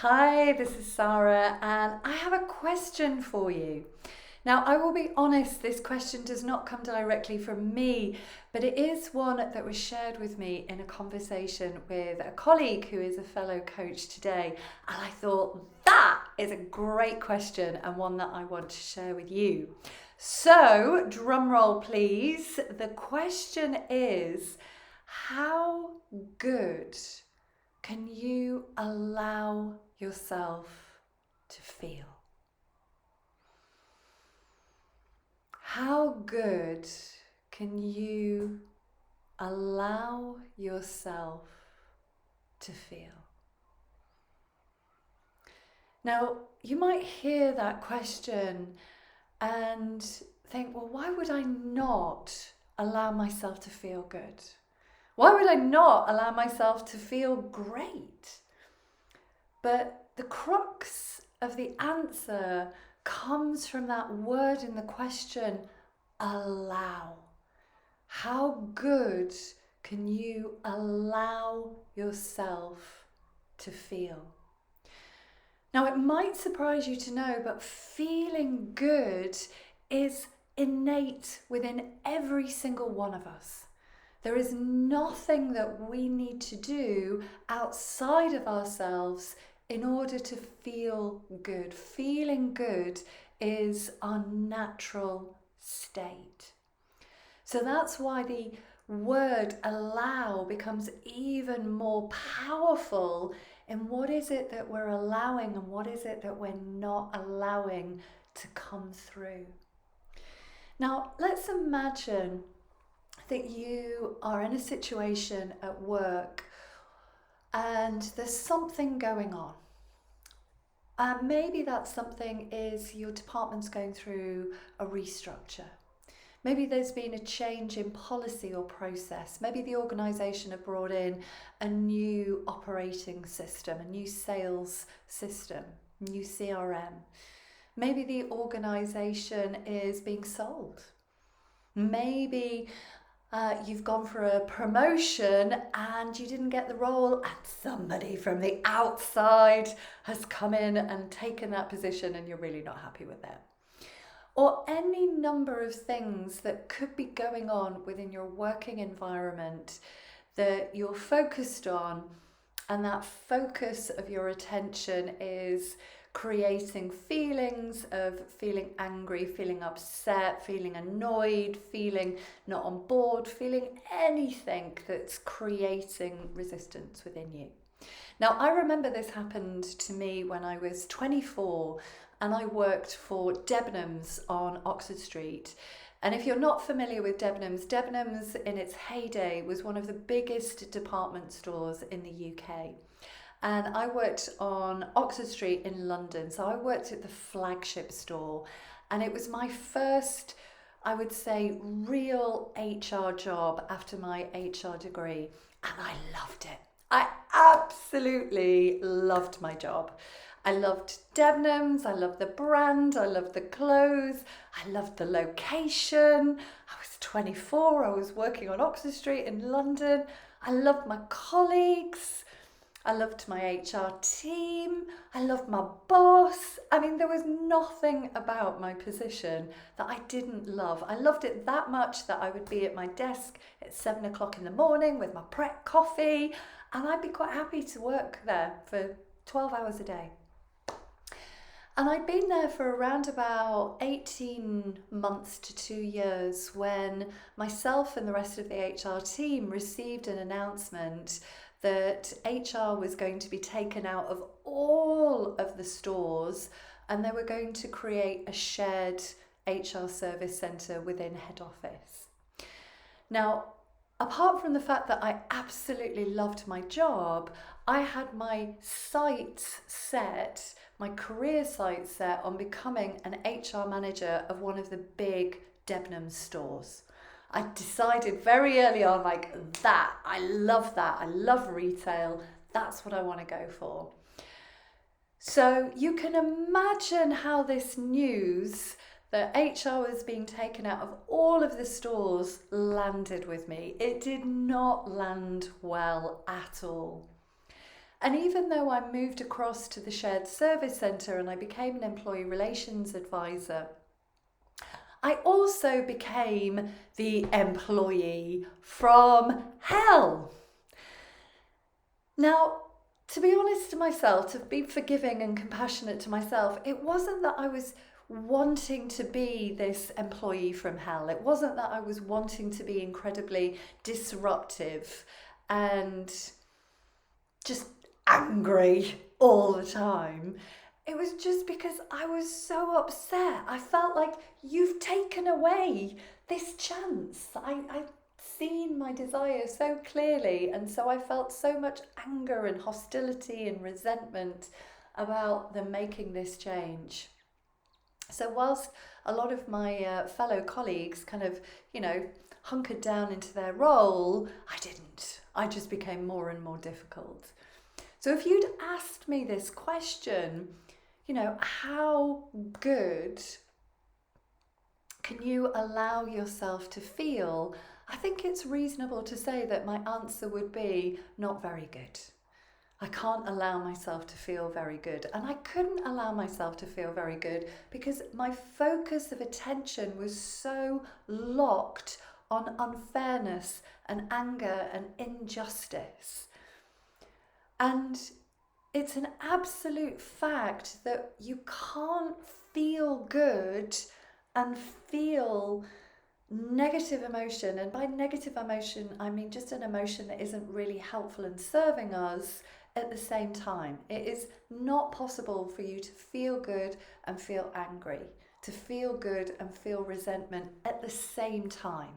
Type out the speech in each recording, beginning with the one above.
Hi, this is Sarah, and I have a question for you. Now, I will be honest, this question does not come directly from me, but it is one that was shared with me in a conversation with a colleague who is a fellow coach today. And I thought that is a great question and one that I want to share with you. So, drum roll, please. The question is, how good can you allow yourself to feel? How good can you allow yourself to feel? Now, you might hear that question and think, well, why would I not allow myself to feel good? Why would I not allow myself to feel great? But the crux of the answer comes from that word in the question, allow. How good can you allow yourself to feel? Now, it might surprise you to know, but feeling good is innate within every single one of us. There is nothing that we need to do outside of ourselves in order to feel good. Feeling good is our natural state. So that's why the word allow becomes even more powerful in what is it that we're allowing and what is it that we're not allowing to come through. Now, let's imagine that you are in a situation at work and there's something going on. Maybe that something is your department's going through a restructure. Maybe there's been a change in policy or process. Maybe the organisation have brought in a new operating system, a new sales system, new CRM. Maybe the organisation is being sold. Maybe you've gone for a promotion and you didn't get the role and somebody from the outside has come in and taken that position and you're really not happy with them. Or any number of things that could be going on within your working environment that you're focused on, and that focus of your attention is creating feelings of feeling angry, feeling upset, feeling annoyed, feeling not on board, feeling anything that's creating resistance within you. Now, I remember this happened to me when I was 24 and I worked for Debenhams on Oxford Street. And if you're not familiar with Debenhams, Debenhams in its heyday was one of the biggest department stores in the UK. And I worked on Oxford Street in London. So I worked at the flagship store. And it was my first, I would say, real HR job after my HR degree. And I loved it. I absolutely loved my job. I loved Debenhams, I loved the brand, I loved the clothes, I loved the location. I was 24, I was working on Oxford Street in London. I loved my colleagues. I loved my HR team. I loved my boss. I mean, there was nothing about my position that I didn't love. I loved it that much that I would be at my desk at 7 o'clock in the morning with my prep coffee, and I'd be quite happy to work there for 12 hours a day. And I'd been there for around about 18 months to 2 years when myself and the rest of the HR team received an announcement that HR was going to be taken out of all of the stores and they were going to create a shared HR service centre within head office. Now, apart from the fact that I absolutely loved my job, I had my sights set, my career sights set on becoming an HR manager of one of the big Debenhams stores. I decided very early on, I love retail, that's what I want to go for. So you can imagine how this news that HR was being taken out of all of the stores landed with me. It did not land well at all. And even though I moved across to the shared service centre and I became an employee relations advisor, I also became the employee from hell. Now, to be honest to myself, to be forgiving and compassionate to myself, it wasn't that I was wanting to be this employee from hell. It wasn't that I was wanting to be incredibly disruptive and just angry all the time. It was just because I was so upset. I felt like you've taken away this chance. I've seen my desire so clearly, and so I felt so much anger and hostility and resentment about them making this change. So whilst a lot of my fellow colleagues kind of, hunkered down into their role, I didn't. I just became more and more difficult. So if you'd asked me this question, how good can you allow yourself to feel? I think it's reasonable to say that my answer would be not very good. I can't allow myself to feel very good. And I couldn't allow myself to feel very good because my focus of attention was so locked on unfairness and anger and injustice. And it's an absolute fact that you can't feel good and feel negative emotion. And by negative emotion, I mean just an emotion that isn't really helpful and serving us at the same time. It is not possible for you to feel good and feel angry, to feel good and feel resentment at the same time.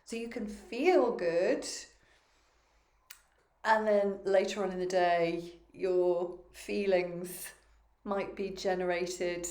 So you can feel good, and then later on in the day, your feelings might be generated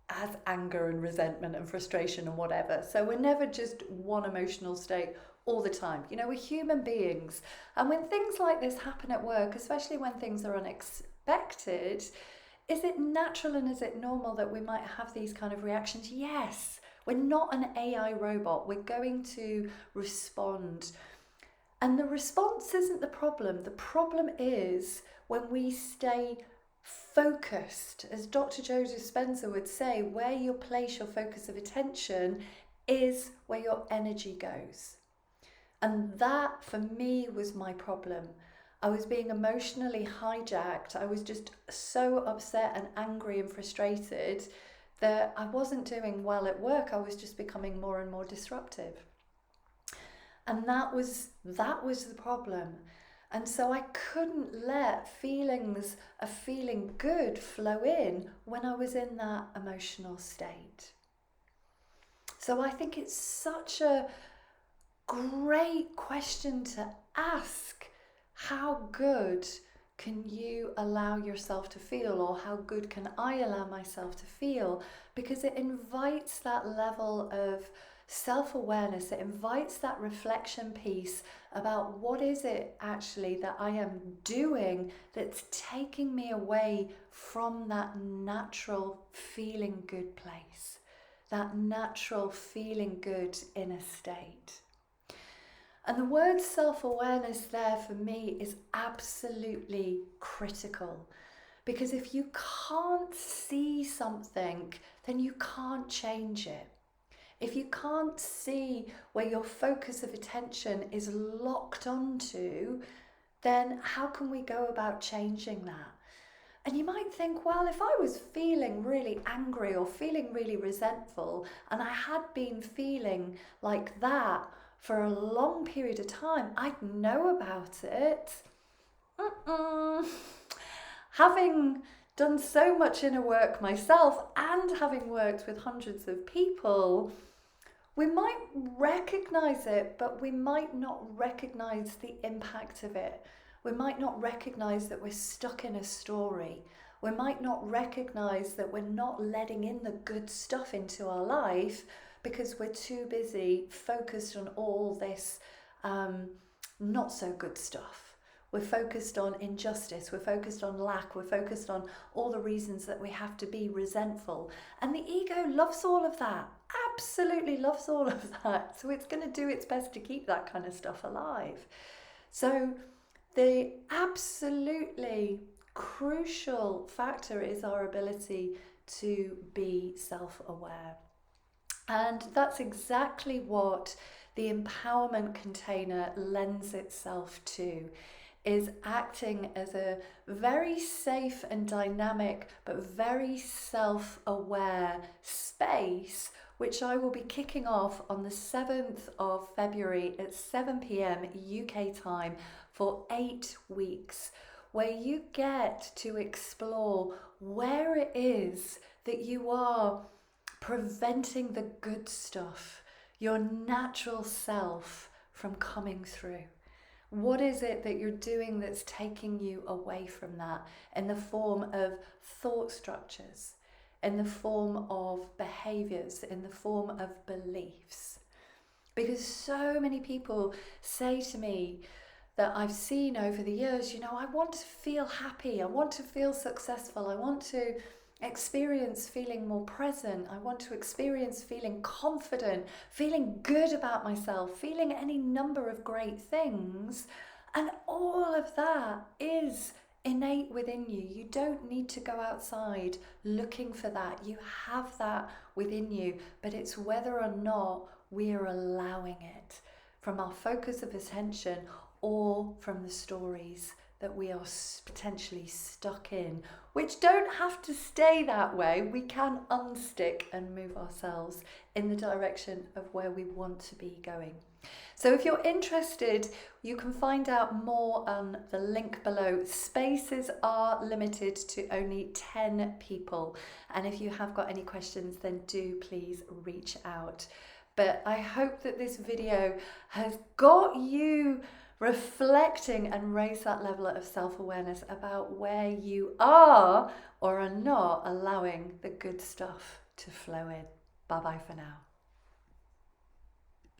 as anger and resentment and frustration and whatever. So we're never just one emotional state all the time. We're human beings. And when things like this happen at work, especially when things are unexpected, is it natural and is it normal that we might have these kind of reactions? Yes. We're not an AI robot. We're going to respond. And the response isn't the problem. The problem is when we stay focused. As Dr. Joseph Spencer would say, where you place your focus of attention is where your energy goes. And that, for me, was my problem. I was being emotionally hijacked. I was just so upset and angry and frustrated that I wasn't doing well at work. I was just becoming more and more disruptive. And that was the problem. And so I couldn't let feelings of feeling good flow in when I was in that emotional state. So I think it's such a great question to ask. How good can you allow yourself to feel, or how good can I allow myself to feel? Because it invites that level of self-awareness. It invites that reflection piece about what is it actually that I am doing that's taking me away from that natural feeling good place, that natural feeling good inner state. And the word self-awareness there for me is absolutely critical, because if you can't see something, then you can't change it. If you can't see where your focus of attention is locked onto, then how can we go about changing that? And you might think, well, if I was feeling really angry or feeling really resentful, and I had been feeling like that for a long period of time, I'd know about it. Having done so much inner work myself and having worked with hundreds of people, we might recognize it, but we might not recognize the impact of it. We might not recognize that we're stuck in a story. We might not recognize that we're not letting in the good stuff into our life because we're too busy focused on all this not so good stuff. We're focused on injustice, we're focused on lack, we're focused on all the reasons that we have to be resentful. And the ego loves all of that, absolutely loves all of that. So it's going to do its best to keep that kind of stuff alive. So The absolutely crucial factor is our ability to be self-aware. And that's exactly what the empowerment container lends itself to, is acting as a very safe and dynamic but very self-aware space, which I will be kicking off on the 7th of February at 7 p.m. UK time for 8 weeks, where you get to explore where it is that you are preventing the good stuff, your natural self, from coming through. What is it that you're doing that's taking you away from that, in the form of thought structures, in the form of behaviors, in the form of beliefs? Because so many people say to me, that I've seen over the years, I want to feel happy, I want to feel successful, I want to experience feeling more present, I want to experience feeling confident, feeling good about myself, feeling any number of great things. And all of that is innate within you. You don't need to go outside looking for that. You have that within you, but it's whether or not we're allowing it from our focus of attention, or from the stories that we are potentially stuck in, which don't have to stay that way. We can unstick and move ourselves in the direction of where we want to be going. So if you're interested, you can find out more on the link below. Spaces are limited to only 10 people. And if you have got any questions, then do please reach out. But I hope that this video has got you reflecting and raise that level of self-awareness about where you are or are not allowing the good stuff to flow in. Bye bye for now.